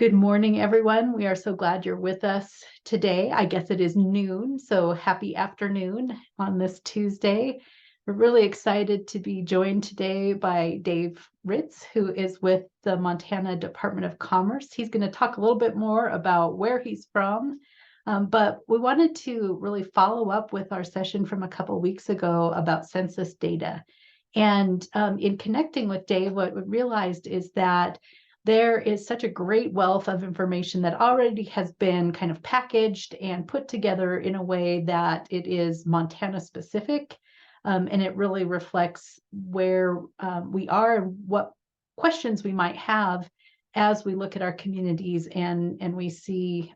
Good morning, everyone. We are so glad you're with us today. I guess it is noon, so happy afternoon on this Tuesday. We're really excited to be joined today by Dave Ritts, who is with the Montana Department of Commerce. He's going to talk a little bit more about where he's from, but we wanted to really follow up with our session from a couple weeks ago about census data. And in connecting with Dave, what we realized is that there is such a great wealth of information that already has been kind of packaged and put together in a way that it is Montana specific. And it really reflects where we are and what questions we might have as we look at our communities and we see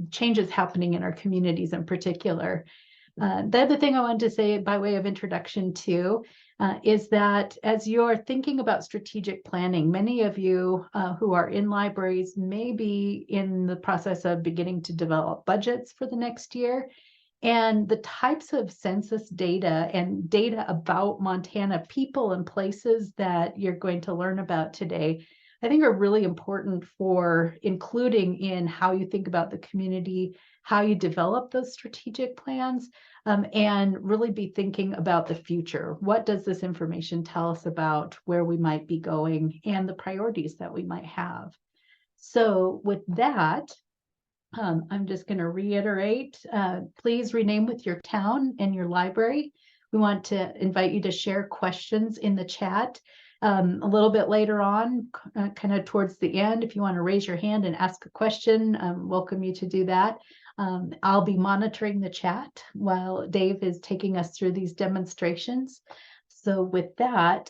changes happening in our communities in particular. The other thing I wanted to say by way of introduction too is that as you're thinking about strategic planning, many of you who are in libraries may be in the process of beginning to develop budgets for the next year. And the types of census data and data about Montana people and places that you're going to learn about today, I think are really important for including in how you think about the community, how you develop those strategic plans, and really be thinking about the future. What does this information tell us about where we might be going and the priorities that we might have? So with that, I'm just going to reiterate, please rename with your town and your library. We want to invite you to share questions in the chat. A little bit later on, kind of towards the end, if you want to raise your hand and ask a question, welcome you to do that. I'll be monitoring the chat while Dave is taking us through these demonstrations. So with that,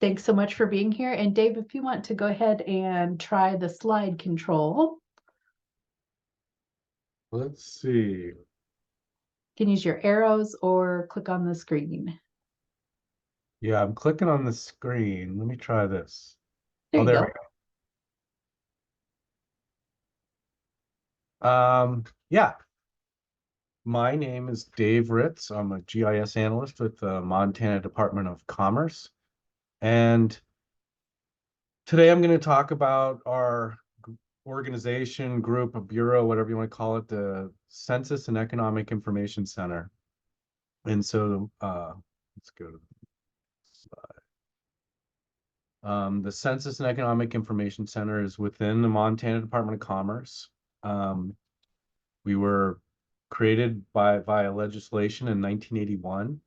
thanks so much for being here. And Dave, if you want to go ahead and try the slide control. Let's see. You can use your arrows or click on the screen. Yeah, I'm clicking on the screen. Let me try this. There you go. We go. Yeah. My name is Dave Ritts. I'm a GIS analyst with the Montana Department of Commerce. And today I'm going to talk about our organization, group, a bureau, whatever you want to call it, the Census and Economic Information Center. And so let's go to the slide. The Census and Economic Information Center is within the Montana Department of Commerce. We were created via legislation in 1981,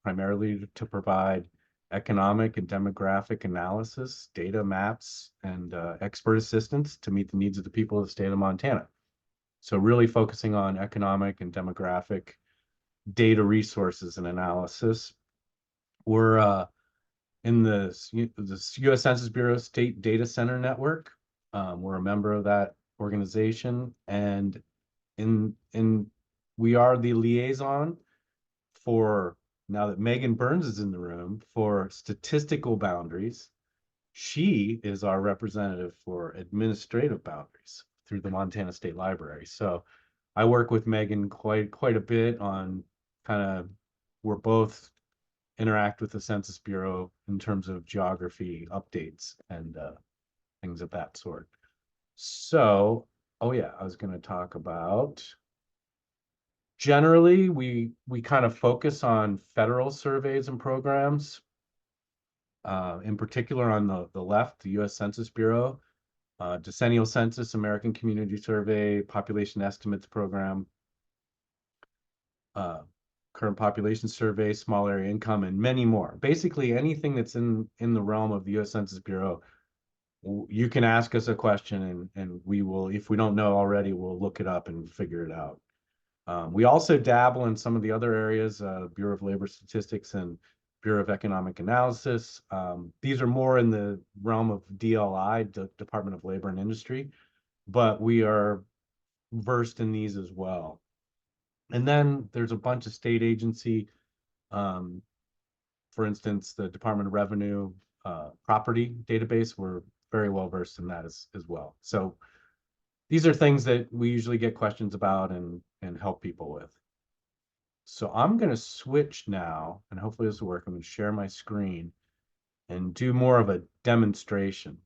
primarily to provide economic and demographic analysis, data maps, and expert assistance to meet the needs of the people of the state of Montana. So really focusing on economic and demographic data resources and analysis. We're in the US Census Bureau State Data Center Network. We're a member of that organization, and we are the liaison for, now that Megan Burns is in the room, for statistical boundaries. She is our representative for administrative boundaries through the Montana State Library. So I work with Megan quite a bit on we're both interact with the Census Bureau in terms of geography updates and things of that sort. So, oh yeah, I was going to talk about, generally, we kind of focus on federal surveys and programs, in particular on the left, the US Census Bureau, Decennial Census, American Community Survey, Population Estimates Program, Current Population Survey, Small Area Income, and many more. Basically, anything that's in the realm of the US Census Bureau, you can ask us a question and we will, if we don't know already, we'll look it up and figure it out. We also dabble in some of the other areas, Bureau of Labor Statistics and Bureau of Economic Analysis. These are more in the realm of DLI, Department of Labor and Industry, but we are versed in these as well. And then there's a bunch of state agency, for instance, the Department of Revenue property database. We're very well versed in that as well. So these are things that we usually get questions about and help people with. So I'm going to switch now, and hopefully this will work. I'm going to share my screen and do more of a demonstration.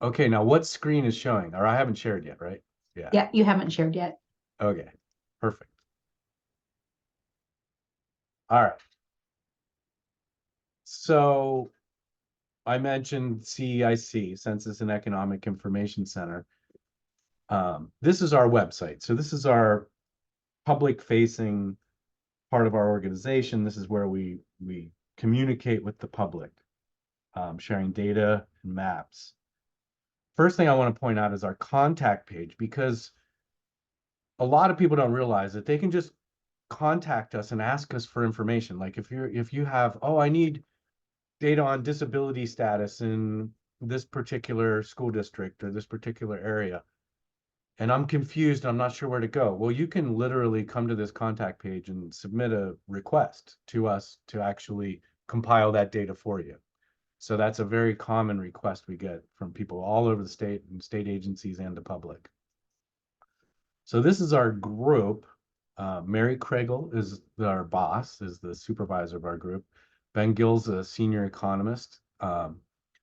Okay, now what screen is showing? Or I haven't shared yet, right? Yeah. Yeah, you haven't shared yet. Okay, perfect. All right. So I mentioned CEIC, Census and Economic Information Center. This is our website. So this is our public facing part of our organization. This is where we communicate with the public, sharing data and maps. First thing I want to point out is our contact page, because a lot of people don't realize that they can just contact us and ask us for information. Like if you have, oh, I need data on disability status in this particular school district or this particular area, and I'm confused, I'm not sure where to go. Well, you can literally come to this contact page and submit a request to us to actually compile that data for you. So that's a very common request we get from people all over the state and state agencies and the public. So this is our group. Mary Kriegel is our boss, is the supervisor of our group. Ben Gill's a senior economist.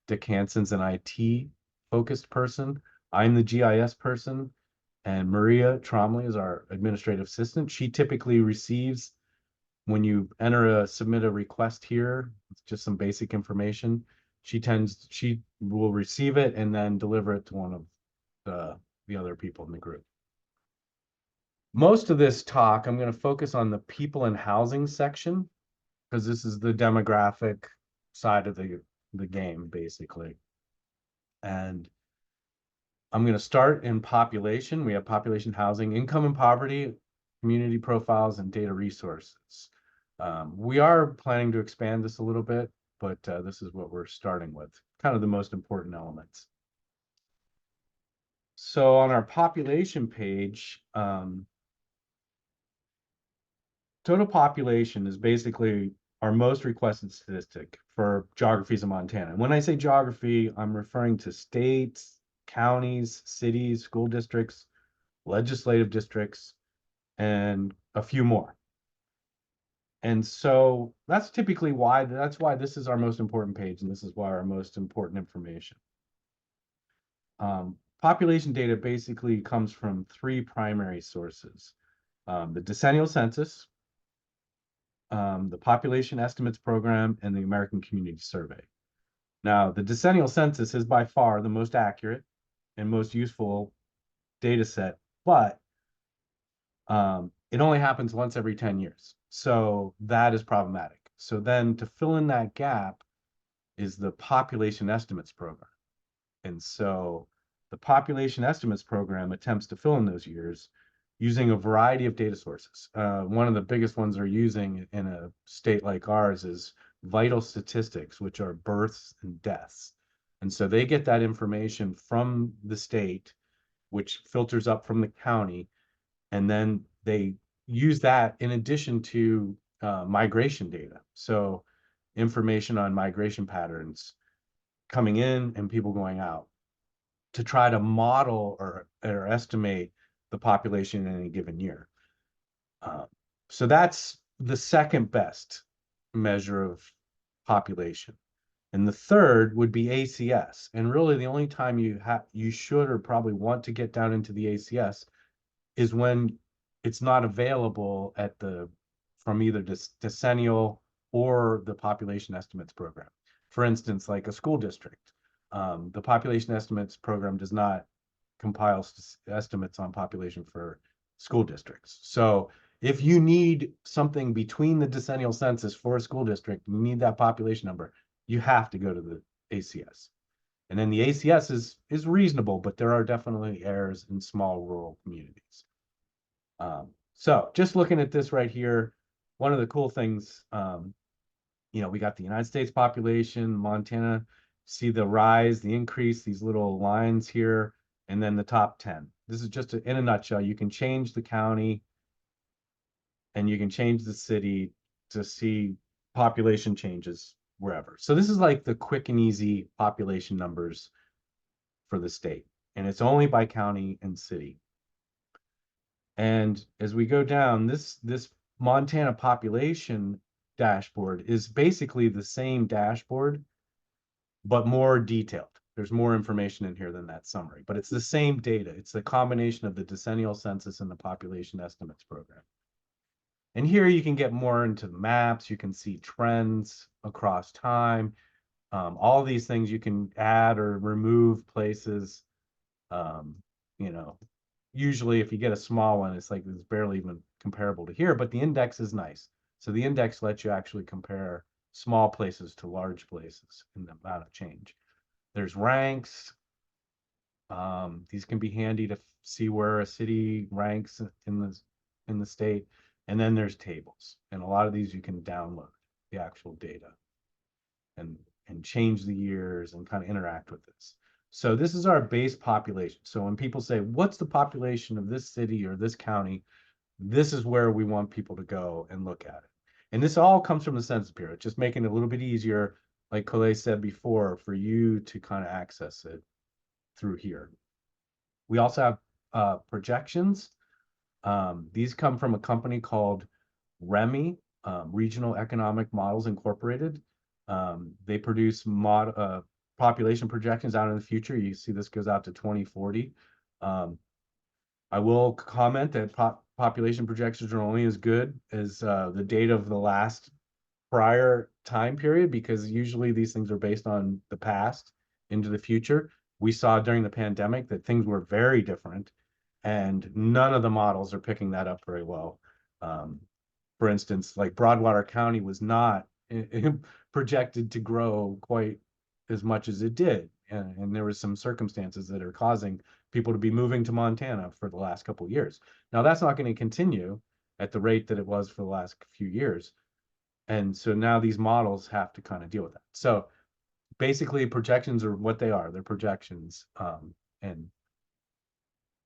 Dick Hansen's an IT focused person. I'm the GIS person. And Maria Tromley is our administrative assistant. She typically receives, when you submit a request here, it's just some basic information. She will receive it and then deliver it to one of the other people in the group. Most of this talk, I'm going to focus on the people and housing section, because this is the demographic side of the game, basically. And I'm going to start in population. We have population, housing, income and poverty, community profiles, and data resources. We are planning to expand this a little bit, but this is what we're starting with, kind of the most important elements. So on our population page, total population is basically our most requested statistic for geographies in Montana. And when I say geography, I'm referring to states, counties, cities, school districts, legislative districts, and a few more. And so that's typically why this is our most important page, and this is why our most important information. Population data basically comes from three primary sources: the decennial census, the Population Estimates Program, and the American Community Survey. Now, the decennial census is by far the most accurate and most useful data set, but it only happens once every 10 years. So that is problematic. So then to fill in that gap is the Population Estimates Program. And so the Population Estimates Program attempts to fill in those years using a variety of data sources. One of the biggest ones they're using in a state like ours is vital statistics, which are births and deaths. And so they get that information from the state, which filters up from the county, and then they use that in addition to migration data. So information on migration patterns coming in and people going out, to try to model or estimate the population in any given year. So that's the second best measure of population. And the third would be ACS. And really the only time you should or probably want to get down into the ACS is when it's not available from either decennial or the population estimates program. For instance, like a school district, the population estimates program does not compile estimates on population for school districts. So if you need something between the decennial census for a school district, you need that population number, you have to go to the ACS. And then the ACS is reasonable, but there are definitely errors in small rural communities. So just looking at this right here, one of the cool things, we got the United States population, Montana, see the rise, the increase, these little lines here, and then the top 10. This is just in a nutshell. You can change the county and you can change the city to see population changes wherever. So this is like the quick and easy population numbers for the state, and it's only by county and city. And as we go down, this Montana population dashboard is basically the same dashboard, but more detailed. There's more information in here than that summary, but it's the same data. It's the combination of the decennial census and the population estimates program. And here you can get more into the maps. You can see trends across time. All these things you can add or remove places. You know, usually if you get a small one, it's like it's barely even comparable to here, but the index is nice. So the index lets you actually compare small places to large places in the amount of change. There's ranks. These can be handy to see where a city ranks in the state. And then there's tables. And a lot of these you can download the actual data and change the years and kind of interact with this. So this is our base population. So when people say, what's the population of this city or this county? This is where we want people to go and look at it. And this all comes from the Census Bureau, just making it a little bit easier, like Colette said before, for you to kind of access it through here. We also have projections. These come from a company called REMI, Regional Economic Models Incorporated. They produce population projections out in the future. You see this goes out to 2040. I will comment that population projections are only as good as the data of the last prior time period, because usually these things are based on the past into the future. We saw during the pandemic that things were very different, and none of the models are picking that up very well. For instance, like Broadwater County was not projected to grow quite as much as it did. And there were some circumstances that are causing people to be moving to Montana for the last couple of years. Now, that's not going to continue at the rate that it was for the last few years. And so now these models have to kind of deal with that. So basically, projections are what they are. They're projections, and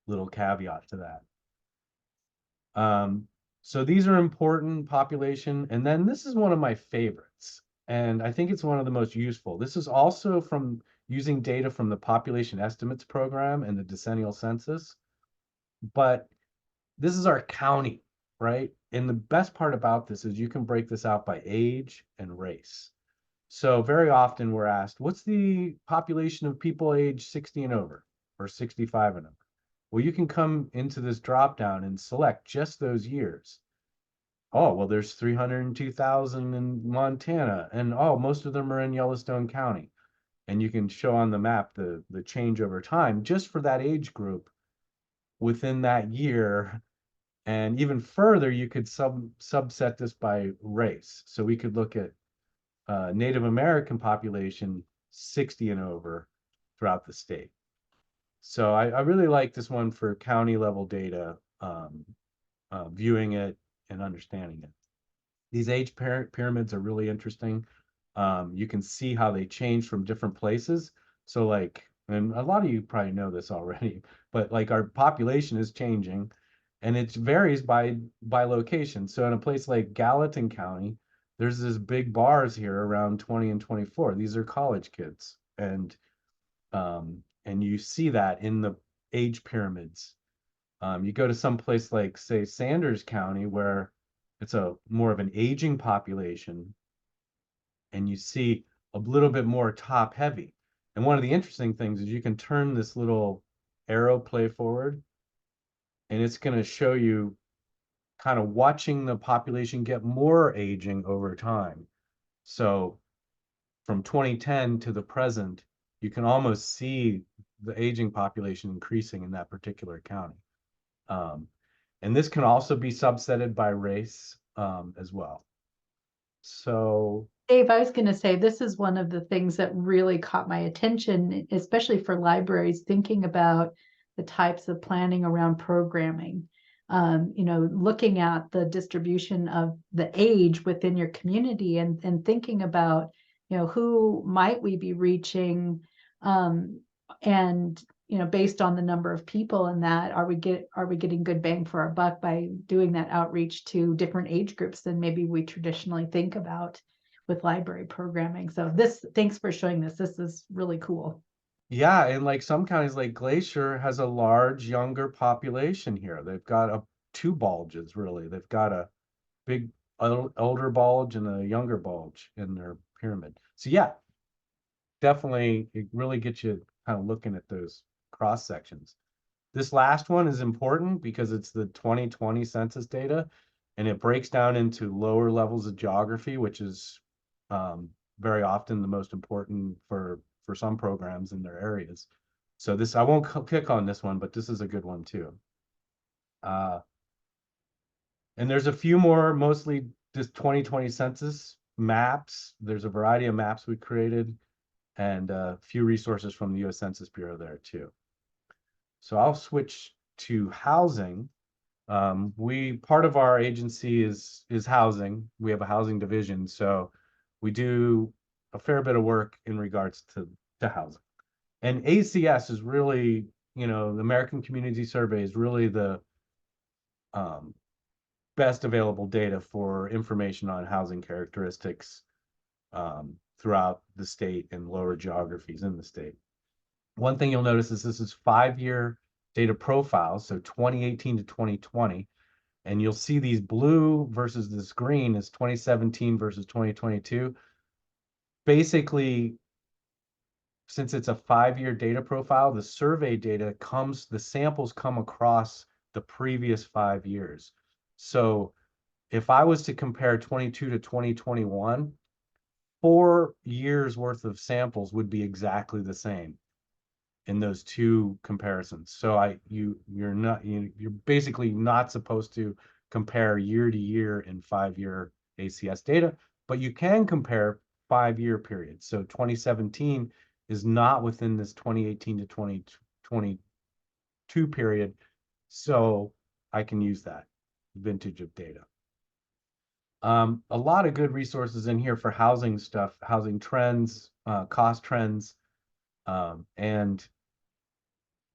little caveat to that. So these are important population. And then this is one of my favorites. And I think it's one of the most useful. This is also from using data from the population estimates program and the decennial census. But this is our county, right? And the best part about this is you can break this out by age and race. So very often we're asked, what's the population of people age 60 and over or 65 and over? Well, you can come into this drop down and select just those years. Oh, well, there's 302,000 in Montana, and oh, most of them are in Yellowstone County. And you can show on the map the change over time just for that age group within that year. And even further, you could subset this by race. So we could look at Native American population 60 and over throughout the state. So I really like this one for county level data, viewing it and understanding it. These age pyramids are really interesting. You can see how they change from different places. So like, and a lot of you probably know this already, but like our population is changing and it varies by location. So in a place like Gallatin County, there's this big bars here around 20 and 24. These are college kids. And you see that in the age pyramids. You go to some place like, say, Sanders County, where it's a more of an aging population, and you see a little bit more top heavy. And one of the interesting things is you can turn this little arrow play forward, and it's going to show you kind of watching the population get more aging over time. So from 2010 to the present, you can almost see the aging population increasing in that particular county. And this can also be subsetted by race as well. So Dave, I was going to say, this is one of the things that really caught my attention, especially for libraries, thinking about the types of planning around programming. Looking at the distribution of the age within your community and thinking about, who might we be reaching, and based on the number of people in that, are we getting good bang for our buck by doing that outreach to different age groups than maybe we traditionally think about with library programming. So thanks for showing this. This is really cool. yeah, and like some counties like Glacier has a large younger population here. They've got two bulges really. They've got a big older bulge and a younger bulge in their pyramid. So yeah, definitely, it really gets you kind of looking at those cross sections. This last one is important because it's the 2020 census data, and it breaks down into lower levels of geography, which is very often the most important for some programs in their areas. So this, I won't click on this one, but this is a good one too. And there's a few more, mostly just 2020 census maps. There's a variety of maps we created and a few resources from the US Census Bureau there too. So I'll switch to housing. Part of our agency is housing. We have a housing division, so we do a fair bit of work in regards to housing. And ACS is really, the American Community Survey is really the best available data for information on housing characteristics throughout the state and lower geographies in the state. One thing you'll notice is this is 5-year data profiles, so 2018 to 2020. And you'll see these blue versus this green is 2017 versus 2022. Basically, since it's a 5-year data profile, the survey data the samples come across the previous 5 years. So if I was to compare 22 to 2021, 4 years worth of samples would be exactly the same in those two comparisons. So you're basically not supposed to compare year to year in 5-year ACS data, but you can compare 5-year periods. So 2017 is not within this 2018 to 2022 period. So I can use that vintage of data. A lot of good resources in here for housing stuff, housing trends, cost trends, and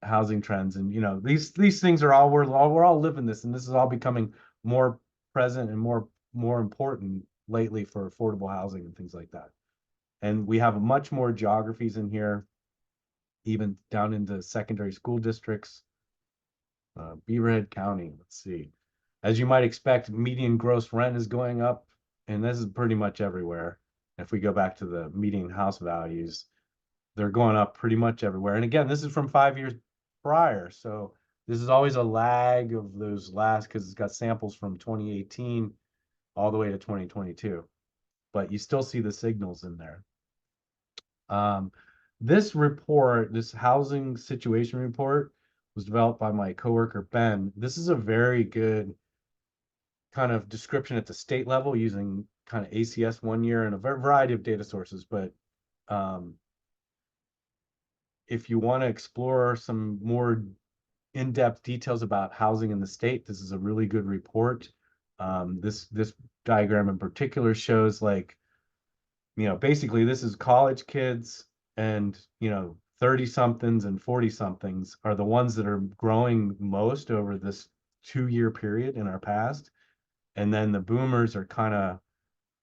housing trends. And these things are all we're all living this, and this is all becoming more present and more important lately for affordable housing and things like that. And we have much more geographies in here, even down into secondary school districts. Beaverhead County, let's see. As you might expect, median gross rent is going up, and this is pretty much everywhere. If we go back to the median house values, they're going up pretty much everywhere. And again, this is from 5 years prior. So this is always a lag of those last, because it's got samples from 2018 all the way to 2022. But you still see the signals in there. This report, this housing situation report, was developed by my coworker, Ben. This is a very good kind of description at the state level using kind of ACS 1 year and a variety of data sources. But if you want to explore some more in-depth details about housing in the state, this is a really good report. This diagram in particular shows, like, basically this is college kids, and 30 somethings and 40 somethings are the ones that are growing most over this 2-year period in our past. And then the boomers are kind of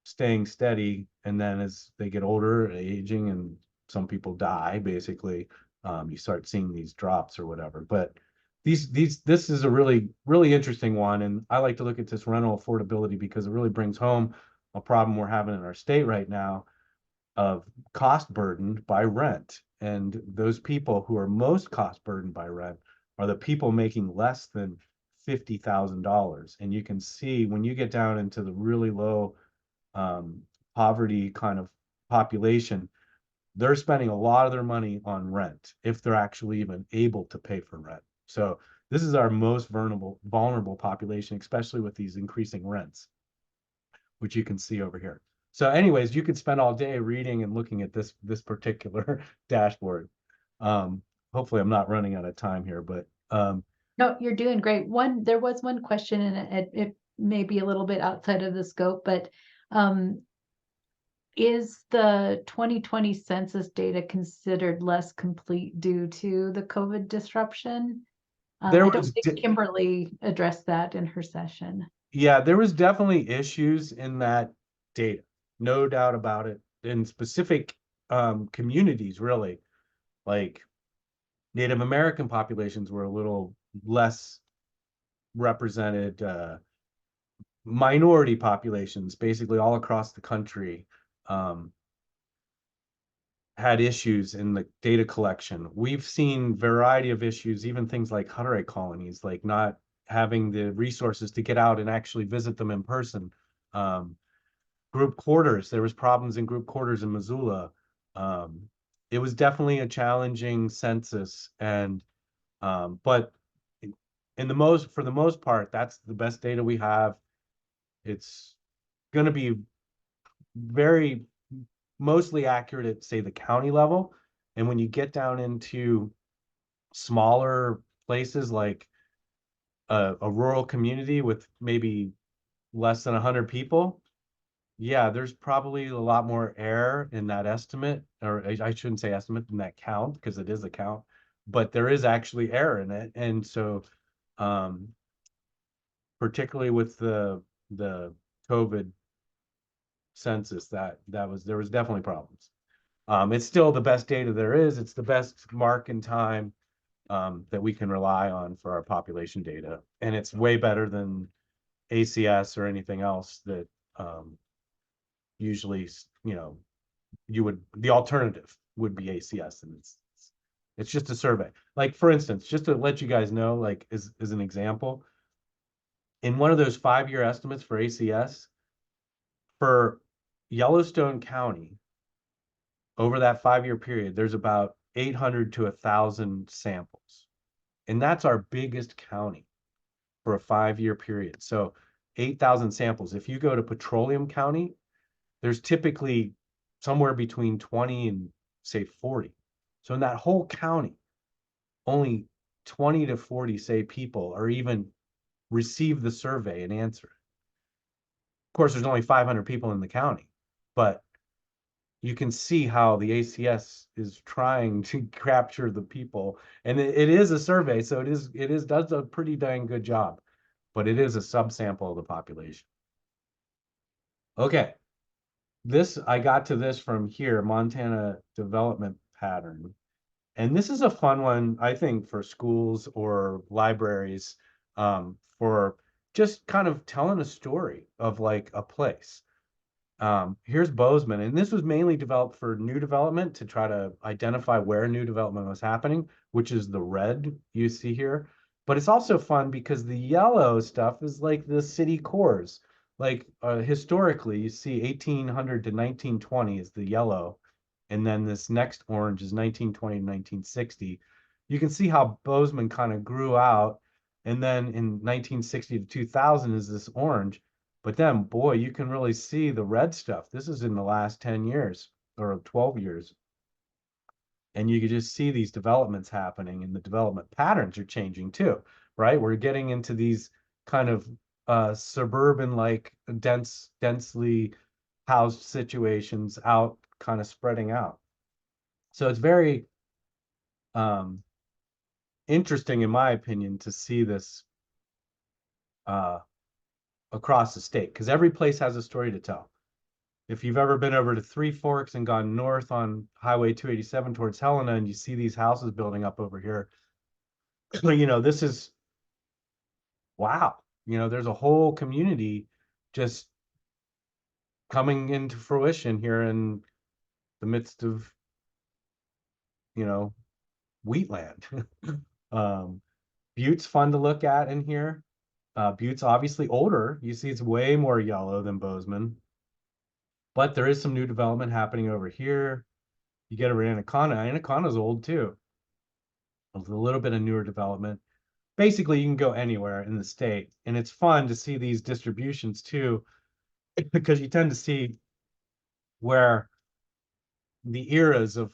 staying steady. And then as they get older, aging, and some people die, basically, you start seeing these drops or whatever. But this is a really, really interesting one. And I like to look at this rental affordability because it really brings home a problem we're having in our state right now of cost burdened by rent. And those people who are most cost burdened by rent are the people making less than $50,000. And you can see when you get down into the really low poverty kind of population, they're spending a lot of their money on rent if they're actually even able to pay for rent. So this is our most vulnerable population, especially with these increasing rents, which you can see over here. So anyways, you could spend all day reading and looking at this particular dashboard. Hopefully I'm not running out of time here, but no, you're doing great. There was one question, and it may be a little bit outside of the scope, but is the 2020 census data considered less complete due to the COVID disruption? I don't think Kimberly addressed that in her session. Yeah, there was definitely issues in that data, no doubt about it. In specific communities, really, like Native American populations were a little less represented. Minority populations, basically all across the country, had issues in the data collection. We've seen variety of issues, even things like Hutterite colonies, like not having the resources to get out and actually visit them in person. Group quarters, there was problems in group quarters in Missoula. It was definitely a challenging census, and but for the most part, that's the best data we have. It's going to be very mostly accurate at, say, the county level. And when you get down into smaller places like a rural community with maybe less than 100 people, yeah, there's probably a lot more error in that estimate, or I shouldn't say estimate, in that count, because it is a count, but there is actually error in it. And so, um, particularly with the COVID census, there was definitely problems. It's still the best data there is. It's the best mark in time that we can rely on for our population data, and it's way better than ACS or anything else that usually, you know, the alternative would be ACS, and it's just a survey. Like, for instance, just to let you guys know, like as an example, in one of those 5-year estimates for ACS for Yellowstone County, over that 5-year period, there's about 800 to 1,000 samples. And that's our biggest county for a 5-year period. So 8,000 samples. If you go to Petroleum County, there's typically somewhere between 20 and, say, 40. So in that whole county, only 20 to 40, say, people or even receive the survey and answer it. Of course, there's only 500 people in the county, but you can see how the ACS is trying to capture the people, and it is a survey, so it does a pretty dang good job, but it is a subsample of the population. Okay, I got to this from here, Montana development pattern, and this is a fun one, I think, for schools or libraries, for just kind of telling a story of like a place. Here's Bozeman, and this was mainly developed for new development to try to identify where new development was happening, which is the red you see here. But it's also fun because the yellow stuff is like the city cores. Like historically, you see 1800 to 1920 is the yellow, and then this next orange is 1920 to 1960. You can see how Bozeman kind of grew out, and then in 1960 to 2000 is this orange. But then, boy, you can really see the red stuff. This is in the last 10 years or 12 years. And you can just see these developments happening, and the development patterns are changing too, right? We're getting into these kind of suburban, like densely housed situations out, kind of spreading out. So it's very interesting, in my opinion, to see this across the state, because every place has a story to tell. If you've ever been over to Three Forks and gone north on Highway 287 towards Helena, and you see these houses building up over here, this is, wow. There's a whole community just coming into fruition here in the midst of, wheatland. Butte's fun to look at in here. Butte's obviously older. You see it's way more yellow than Bozeman. But there is some new development happening over here. You get over Anaconda. Anaconda's old too. A little bit of newer development. Basically, you can go anywhere in the state, and it's fun to see these distributions too, because you tend to see where the eras of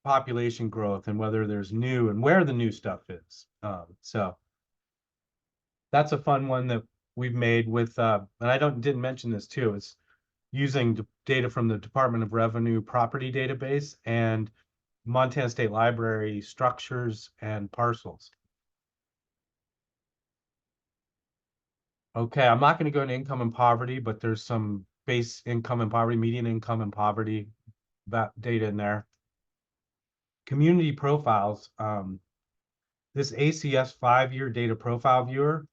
population growth and whether there's new and where the new stuff is. So that's a fun one that we've made with, and I didn't mention this too. It's using data from the Department of Revenue property database and Montana State Library structures and parcels. Okay, I'm not going to go into income and poverty, but there's some base income and poverty, median income and poverty, that data in there. Community profiles. This ACS 5-year data profile viewer,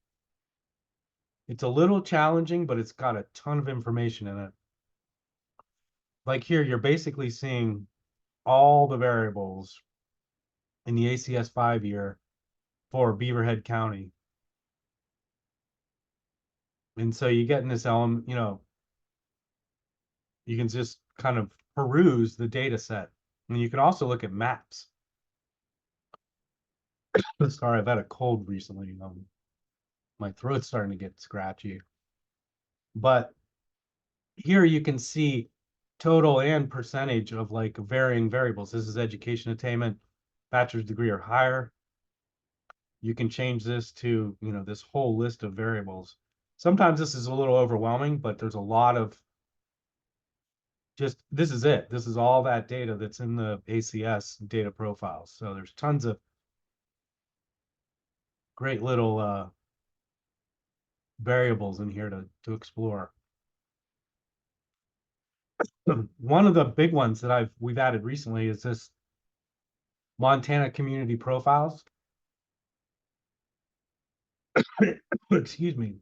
it's a little challenging, but it's got a ton of information in it. Like here, you're basically seeing all the variables in the ACS 5-year for Beaverhead County. And so you get in this element, you know, you can just kind of peruse the data set. And you can also look at maps. Sorry, I've had a cold recently. My throat's starting to get scratchy. But here you can see total and percentage of like varying variables. This is education attainment, bachelor's degree or higher. You can change this to, you know, this whole list of variables. Sometimes this is a little overwhelming, but there's a lot of just, this is it. This is all that data that's in the ACS data profiles. So there's tons of great little variables in here to explore. One of the big ones that we've added recently is this Montana community profiles. Excuse me.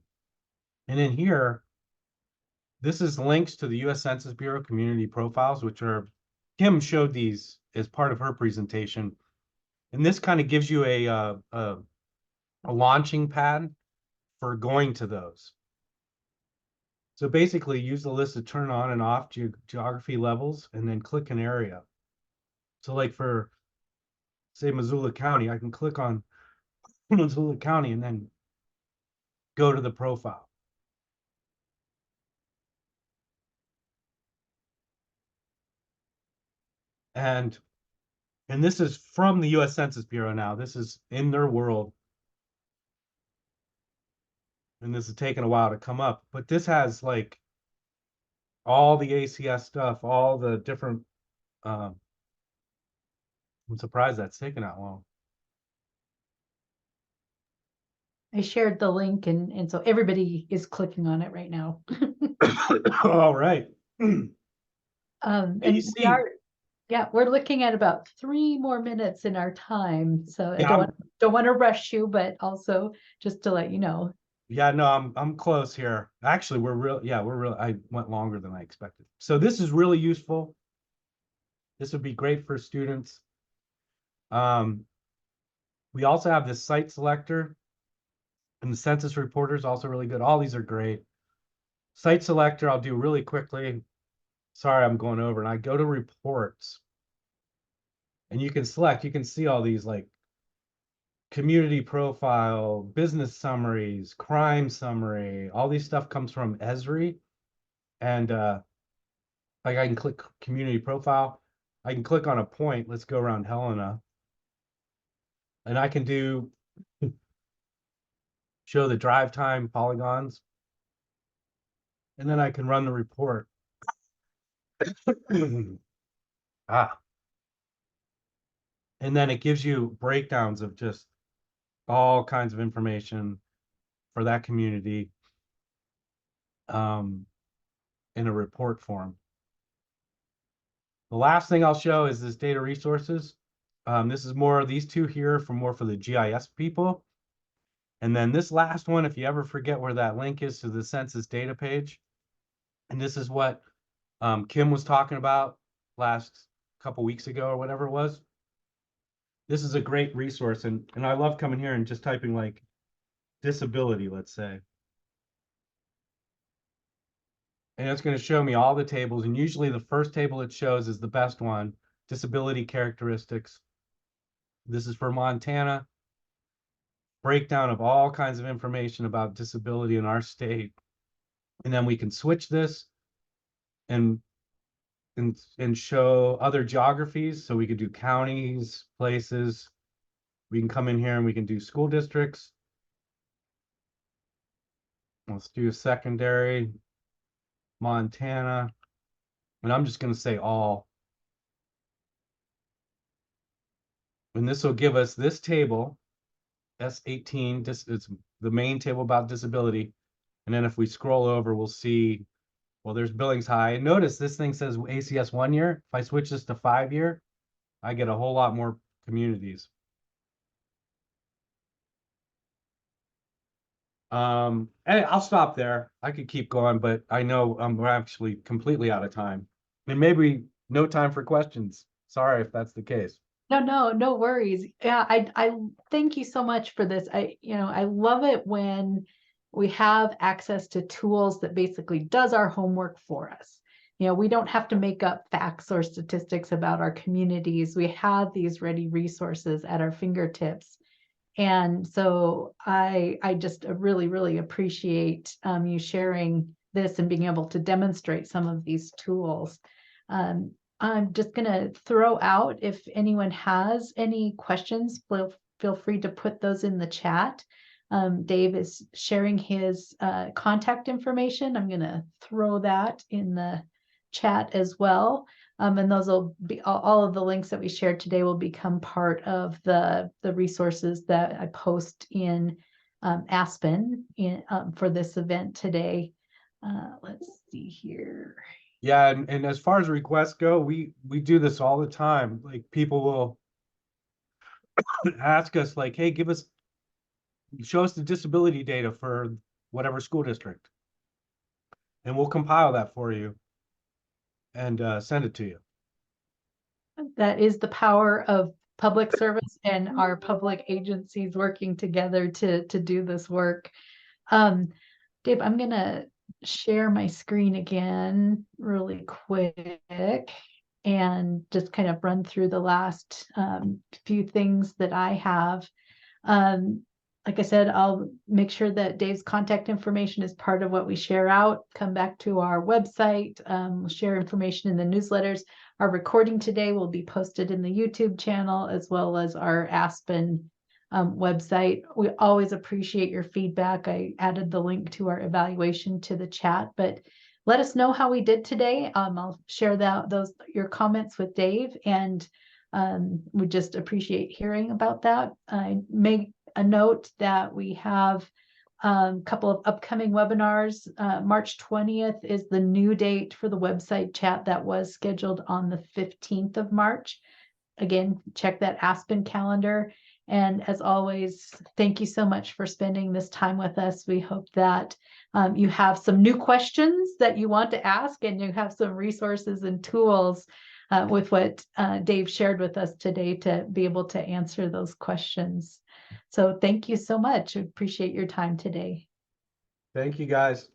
And in here, this is links to the US Census Bureau community profiles, which are, Kim showed these as part of her presentation. And this kind of gives you a launching pad for going to those. So basically use the list to turn on and off geography levels and then click an area. So like for, say, Missoula County, I can click on Missoula County and then go to the profile. And this is from the US Census Bureau now. This is in their world. And this is taking a while to come up, but this has like all the ACS stuff, all the different, I'm surprised that's taken that long. I shared the link and so everybody is clicking on it right now. All right. And you see, we're looking at about 3 more minutes in our time. So I yeah, don't want to rush you, but also just to let you know. yeah, no, I'm close here. Actually, we're real. I went longer than I expected. So this is really useful. This would be great for students. We also have this site selector, and the census reporter is also really good. All these are great. Site selector, I'll do really quickly. Sorry, I'm going over, and I go to reports, and you can select. You can see all these like community profile, business summaries, crime summary. All these stuff comes from Esri, and like I can click community profile. I can click on a point. Let's go around Helena, and I can do show the drive time polygons, and then I can run the report. Ah, and then it gives you breakdowns of just all kinds of information for that community in a report form. The last thing I'll show is this data resources. This is more of these two here for the GIS people. And then this last one, if you ever forget where that link is to the census data page, and this is what Kim was talking about last couple weeks ago or whatever it was. This is a great resource, and I love coming here and just typing like disability, let's say. And it's going to show me all the tables, and usually the first table it shows is the best one, disability characteristics. This is for Montana. Breakdown of all kinds of information about disability in our state. And then we can switch this and show other geographies. So we could do counties, places. We can come in here and we can do school districts. Let's do secondary, Montana. And I'm just going to say all. And this will give us this table, S18. It's the main table about disability. And then if we scroll over, we'll see, well, there's Billings High. And notice this thing says ACS 1 year. If I switch this to 5 year, I get a whole lot more communities. And I'll stop there. I could keep going, but I know we're actually completely out of time. And maybe no time for questions. Sorry if that's the case. No worries. Yeah, I thank you so much for this. I love it when we have access to tools that basically does our homework for us. We don't have to make up facts or statistics about our communities. We have these ready resources at our fingertips. And so I just really, really appreciate you sharing this and being able to demonstrate some of these tools. Um, I'm just going to throw out, if anyone has any questions, feel free to put those in the chat. Dave is sharing his contact information. I'm going to throw that in the chat as well. And those will be all of the links that we shared today will become part of the resources that I post in Aspen for this event today. Let's see here. Yeah, and as far as requests go, we do this all the time. Like people will ask us like, hey, show us the disability data for whatever school district. And we'll compile that for you and send it to you. That is the power of public service and our public agencies working together to do this work. Dave, I'm going to share my screen again really quick and just kind of run through the last few things that I have. Like I said, I'll make sure that Dave's contact information is part of what we share out. Come back to our website, we'll share information in the newsletters. Our recording today will be posted in the YouTube channel as well as our Aspen website. We always appreciate your feedback. I added the link to our evaluation to the chat, but let us know how we did today. I'll share your comments with Dave, and we just appreciate hearing about that. I make a note that we have a couple of upcoming webinars. March 20th is the new date for the website chat that was scheduled on the 15th of March. Again, check that Aspen calendar. And as always, thank you so much for spending this time with us. We hope that you have some new questions that you want to ask, and you have some resources and tools with what Dave shared with us today to be able to answer those questions. So thank you so much. I appreciate your time today. Thank you, guys.